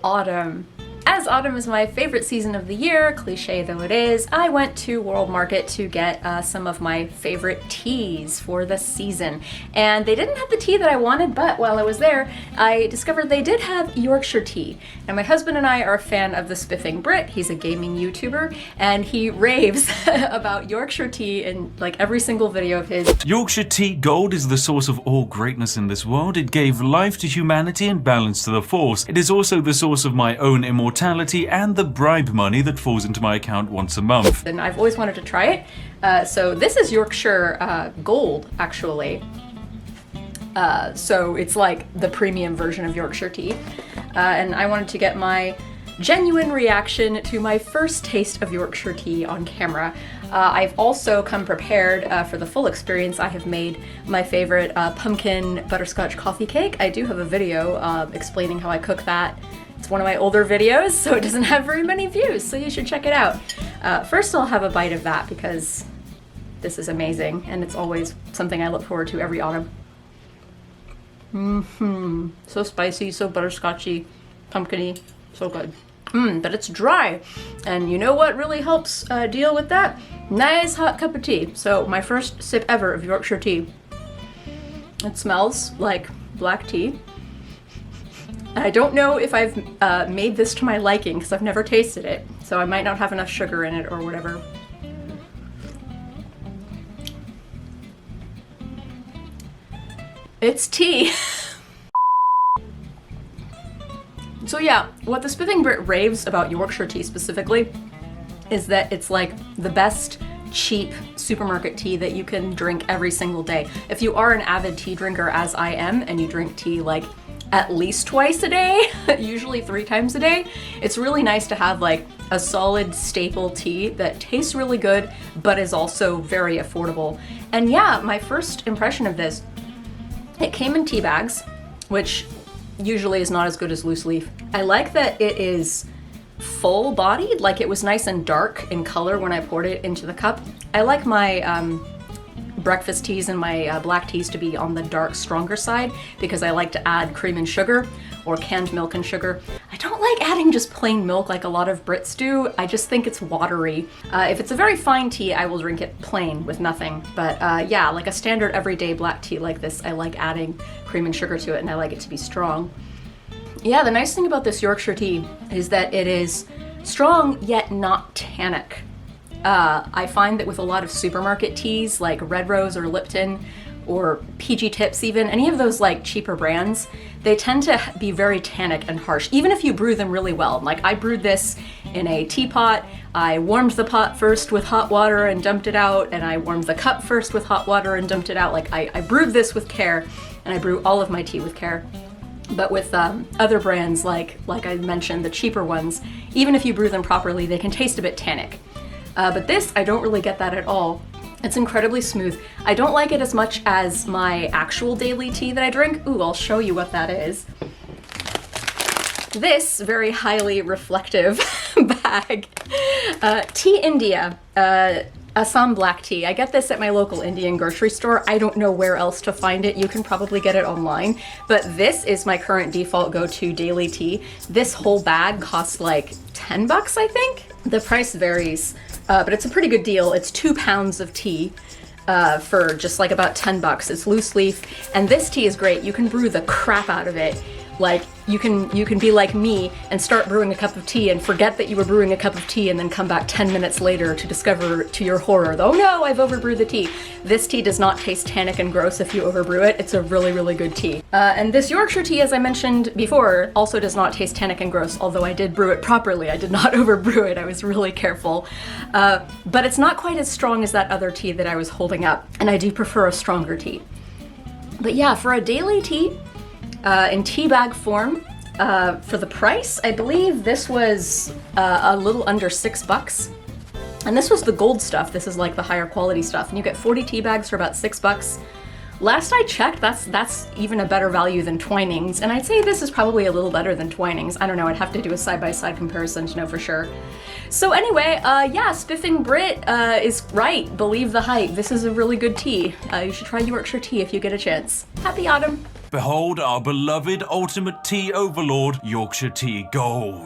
autumn. As autumn is my favorite season of the year, cliche though it is, I went to World Market to get some of my favorite teas for the season. And they didn't have the tea that I wanted, but while I was there, I discovered they did have Yorkshire Tea. And my husband and I are a fan of the Spiffing Brit. He's a gaming YouTuber, and he raves about Yorkshire Tea in like every single video of his. Yorkshire Tea Gold is the source of all greatness in this world. It gave life to humanity and balance to the Force. It is also the source of my own immortality and the bribe money that falls into my account once a month. And I've always wanted to try it. So this is Yorkshire Gold, actually. So it's like the premium version of Yorkshire Tea. And I wanted to get my genuine reaction to my first taste of Yorkshire Tea on camera. I've also come prepared for the full experience. I have made my favorite pumpkin butterscotch coffee cake. I do have a video explaining how I cook that. It's one of my older videos, so it doesn't have very many views, so you should check it out. First I'll have a bite of that because this is amazing, and it's always something I look forward to every autumn. So spicy, so butterscotchy, pumpkin-y, so good. But it's dry, and you know what really helps deal with that? Nice hot cup of tea. So my first sip ever of Yorkshire tea. It smells like black tea. I don't know if I've made this to my liking because I've never tasted it, so I might not have enough sugar in it or whatever. It's tea. So yeah, what the Spiffing Brit raves about Yorkshire tea specifically is that it's like the best cheap supermarket tea that you can drink every single day. If you are an avid tea drinker, as I am, and you drink tea like at least twice a day, usually 3 times a day, it's really nice to have like a solid staple tea that tastes really good but is also very affordable. And yeah, my first impression of this, it came in tea bags, which usually is not as good as loose leaf. I like that it is full bodied, like it was nice and dark in color when I poured it into the cup. I like my breakfast teas and my black teas to be on the dark, stronger side because I like to add cream and sugar or canned milk and sugar. I don't like adding just plain milk like a lot of Brits do. I just think it's watery. If it's a very fine tea, I will drink it plain with nothing. But yeah, like a standard everyday black tea like this, I like adding cream and sugar to it, and I like it to be strong. Yeah, the nice thing about this Yorkshire tea is that it is strong yet not tannic. I find that with a lot of supermarket teas like Red Rose or Lipton or PG Tips even, any of those like cheaper brands, they tend to be very tannic and harsh, even if you brew them really well. Like I brewed this in a teapot, I warmed the pot first with hot water and dumped it out, and I warmed the cup first with hot water and dumped it out. Like I brewed this with care, and I brew all of my tea with care. But with other brands like I mentioned, the cheaper ones, even if you brew them properly, they can taste a bit tannic. But this, I don't really get that at all. It's incredibly smooth. I don't like it as much as my actual daily tea that I drink. Ooh, I'll show you what that is. This very highly reflective bag. Tea India, Assam black tea. I get this at my local Indian grocery store. I don't know where else to find it. You can probably get it online, but this is my current default go-to daily tea. This whole bag costs like 10 bucks, I think. The price varies, but it's a pretty good deal. It's 2 pounds of tea for just like about 10 bucks. It's loose leaf, and this tea is great. You can brew the crap out of it. Like you can be like me and start brewing a cup of tea and forget that you were brewing a cup of tea and then come back 10 minutes later to discover to your horror, oh no, I've overbrewed the tea. This tea does not taste tannic and gross if you overbrew it. It's a really, really good tea. And this Yorkshire tea, as I mentioned before, also does not taste tannic and gross, although I did brew it properly. I did not overbrew it. I was really careful. But it's not quite as strong as that other tea that I was holding up, and I do prefer a stronger tea. But yeah, for a daily tea, in tea bag form, for the price, I believe this was a little under 6 bucks. And this was the gold stuff. This is like the higher quality stuff. And you get 40 tea bags for about 6 bucks. Last I checked, that's even a better value than Twinings. And I'd say this is probably a little better than Twinings. I don't know, I'd have to do a side-by-side comparison to know for sure. So anyway, yeah, Spiffing Brit is right. Believe the hype. This is a really good tea. You should try Yorkshire Tea if you get a chance. Happy autumn! Behold our beloved ultimate tea overlord, Yorkshire Tea Gold.